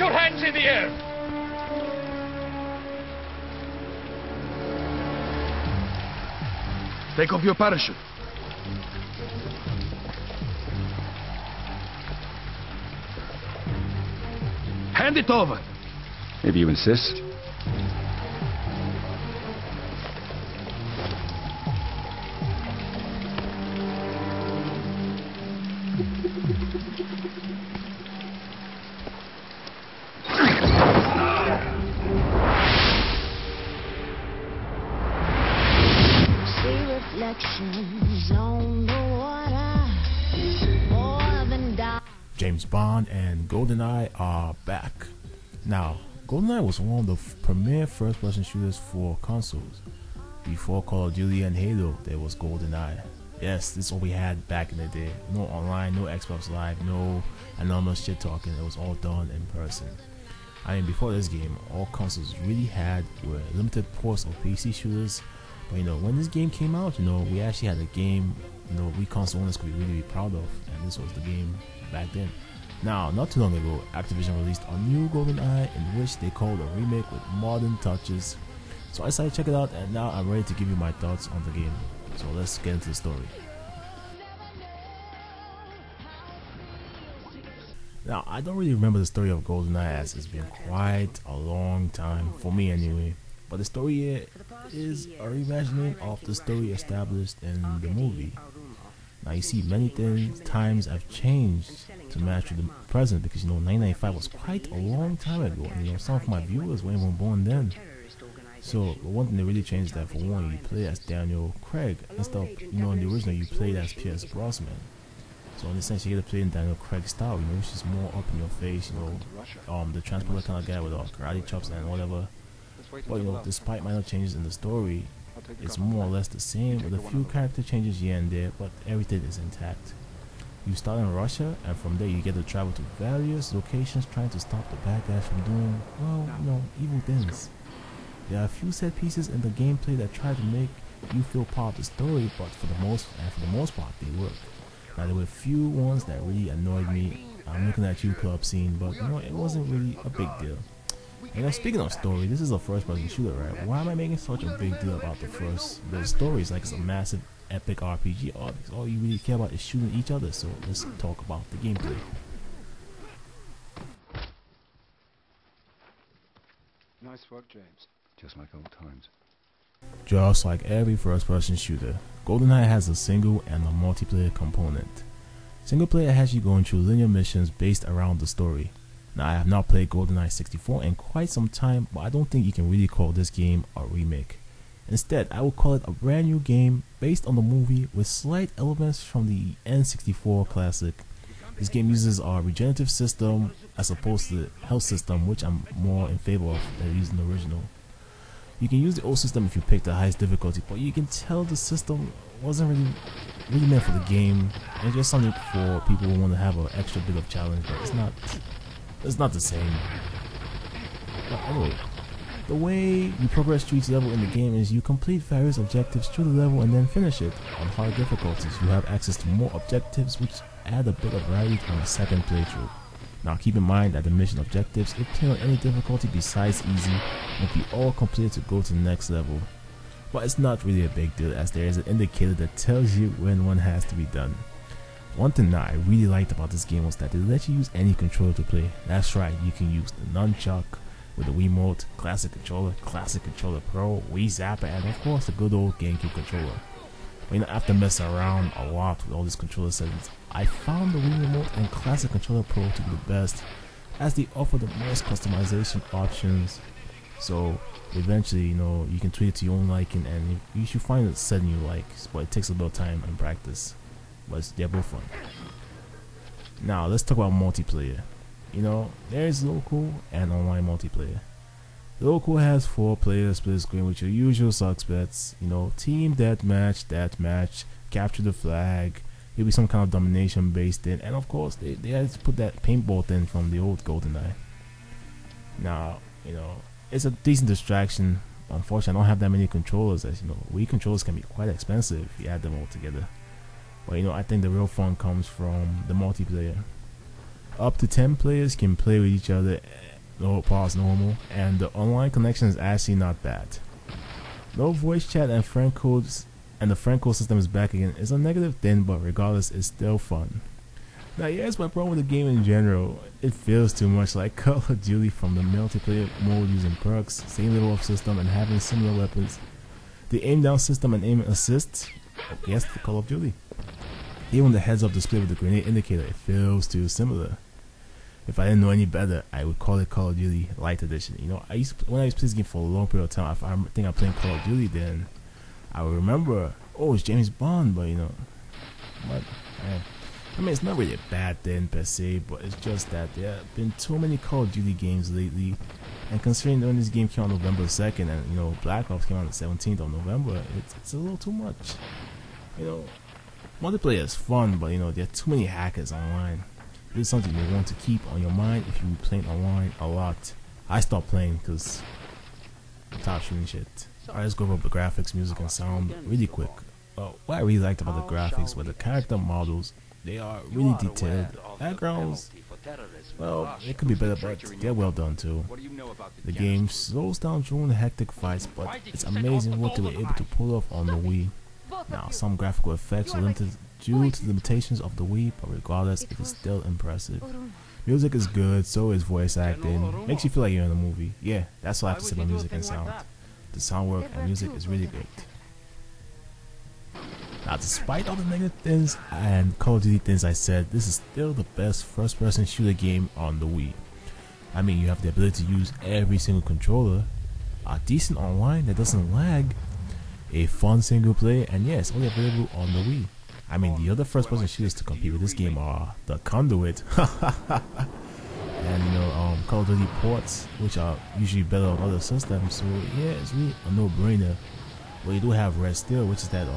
your hands in the air! Take off your parachute. Hand it over. If you insist. On the water, more than James Bond and GoldenEye are back. Now, GoldenEye was one of the premier first-person shooters for consoles. Before Call of Duty and Halo, there was GoldenEye. Yes, this is what we had back in the day. No online, no Xbox Live, no anonymous shit talking. It was all done in person. I mean, before this game, all consoles really had were limited ports of PC shooters. But you know, when this game came out, you know, we actually had a game, you know, we console owners could be really proud of, and this was the game back then. Now, not too long ago, Activision released a new GoldenEye in which they called a remake with modern touches. So I decided to check it out, and now I'm ready to give you my thoughts on the game. So let's get into the story. Now, I don't really remember the story of GoldenEye as it's been quite a long time, for me anyway. But the story here is a reimagining of the story established in the movie. Now you see, many times have changed to match with the present, because you know 1995 was quite a long time ago, and you know some of my viewers weren't even born then. So the one thing they really changed is that, for one, you play as Daniel Craig instead of, you know, in the original you played as Pierce Brosnan. So in a sense, you get to play in Daniel Craig style, you know, which is more up in your face, you know, the transporter kind of guy with karate chops and whatever. But you know, despite minor changes in the story, it's more or less the same, with a few character changes here and there, but everything is intact. You start in Russia, and from there you get to travel to various locations trying to stop the bad guys from doing, well, you know, evil things. There are a few set pieces in the gameplay that try to make you feel part of the story, but for the most part, they work. Now there were a few ones that really annoyed me. I'm looking at you, Club Scene, but you know, it wasn't really a big deal. You know, speaking of story, this is a first-person shooter, right? Why am I making such a big deal about the story? It's like it's a massive, epic RPG. All you really care about is shooting each other. So let's talk about the gameplay. Nice work, James. Just like old times. Just like every first-person shooter, GoldenEye has a single and a multiplayer component. Single player has you going through linear missions based around the story. Now, I have not played GoldenEye 64 in quite some time, but I don't think you can really call this game a remake. Instead, I would call it a brand new game based on the movie with slight elements from the N64 classic. This game uses our regenerative system as opposed to the health system, which I'm more in favor of than using the original. You can use the old system if you pick the highest difficulty, but you can tell the system wasn't really meant for the game. It's just something for people who want to have an extra bit of challenge, but it's not the same. But anyway, the way you progress through each level in the game is you complete various objectives through the level and then finish it. On hard difficulties, you have access to more objectives, which add a bit of variety on a second playthrough. Now keep in mind that the mission objectives, if played on any difficulty besides easy, will be all completed to go to the next level. But it's not really a big deal, as there is an indicator that tells you when one has to be done. One thing that I really liked about this game was that they let you use any controller to play. That's right, you can use the nunchuck with the Wiimote, Classic Controller Pro, Wii Zapper, and of course the good old GameCube controller. But you know, after messing around a lot with all these controller settings, I found the Wii Remote and Classic Controller Pro to be the best, as they offer the most customization options. So eventually, you know, you can tweak it to your own liking, and you should find a setting you like, but it takes a little time and practice. But they're both fun. Now let's talk about multiplayer. You know, there is local and online multiplayer. Local has 4 players split screen with your usual suspects. You know, team deathmatch, capture the flag. There'll be some kind of domination based in, and of course they had to put that paintball thing from the old GoldenEye. Now, you know, it's a decent distraction. Unfortunately, I don't have that many controllers, as you know, Wii controllers can be quite expensive if you add them all together. But you know, I think the real fun comes from the multiplayer. Up to 10 players can play with each other, no pause normal, and the online connection is actually not bad. No voice chat and friend codes, and the friend code system is back again. It's a negative thing, but regardless, it's still fun. Now, here's my problem with the game in general. It feels too much like Call of Duty from the multiplayer mode, using perks, same level of system, and having similar weapons. The aim down system and aim assist, yes, the Call of Duty. Even the heads up display with the grenade indicator, it feels too similar. If I didn't know any better, I would call it Call of Duty Light Edition. You know, when I used to play this game for a long period of time, if I think I'm playing Call of Duty, then I would remember, oh, it's James Bond, but you know, but I mean, it's not really a bad thing per se, but it's just that there have been too many Call of Duty games lately, and considering when this game came out November 2nd, and you know, Black Ops came out on the 17th of November, it's a little too much. You know, multiplayer is fun, but you know, there are too many hackers online. This is something you want to keep on your mind if you're playing online a lot. I stopped playing because I'm tired of shooting shit. Alright, let's go over the graphics, music, and sound really quick. What I really liked about the graphics were the character models. They are really detailed. Backgrounds, well, it could be better, but they're well done too. The game slows down during the hectic fights, but it's amazing what they were able to pull off on the Wii. Now, some graphical effects are limited due to the limitations of the Wii, but regardless, it is still impressive. Music is good, so is voice acting. Makes you feel like you're in a movie. Yeah, that's what I have to say about music and sound. The sound work and music is really great. Now, despite all the negative things and Call of Duty things I said, this is still the best first-person shooter game on the Wii. I mean, you have the ability to use every single controller, a decent online that doesn't lag, a fun single player, and yes, only available on the Wii. I mean, the other first-person shooters to compete with this game are the Conduit, and you know, Call of Duty ports, which are usually better on other systems. So yeah, it's really a no-brainer. Well, you do have Red Steel, which is that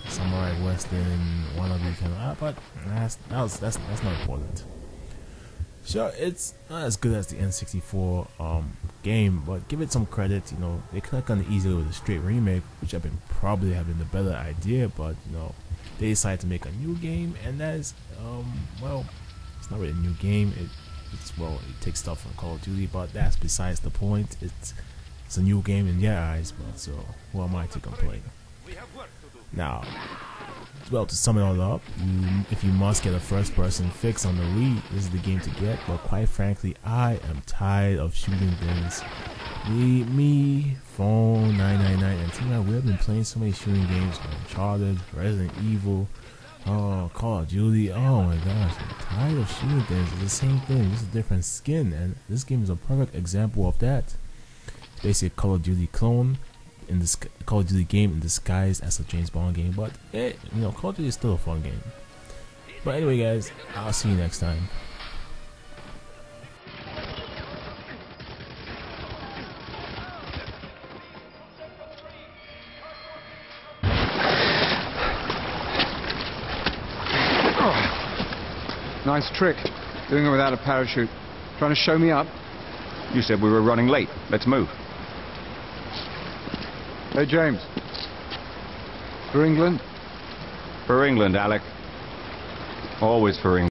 Samurai Western wannabe kind of, but that's not important. Sure, it's not as good as the N64 game, but give it some credit. You know, they could have gone easily with a straight remake, which I've been probably having the better idea. But you know, they decided to make a new game, and that is well, it's not really a new game. It takes stuff from Call of Duty, but that's besides the point. It's a new game in their eyes, but so who am I to complain? Now, well, to sum it all up, if you must get a first-person fix on the Wii, this is the game to get. But quite frankly, I am tired of shooting things. Me, Phone 999, and Team, we have been playing so many shooting games: Uncharted, Resident Evil, Call of Duty. Oh my gosh, I'm tired of shooting things. It's the same thing, just a different skin, and this game is a perfect example of that. It's basically a Call of Duty clone in this Call of Duty game in disguise as a James Bond game, but you know, Call of Duty is still a fun game. But anyway, guys, I'll see you next time. Nice trick. Doing it without a parachute. Trying to show me up? You said we were running late. Let's move. Hey, James. For England? For England, Alec. Always for England.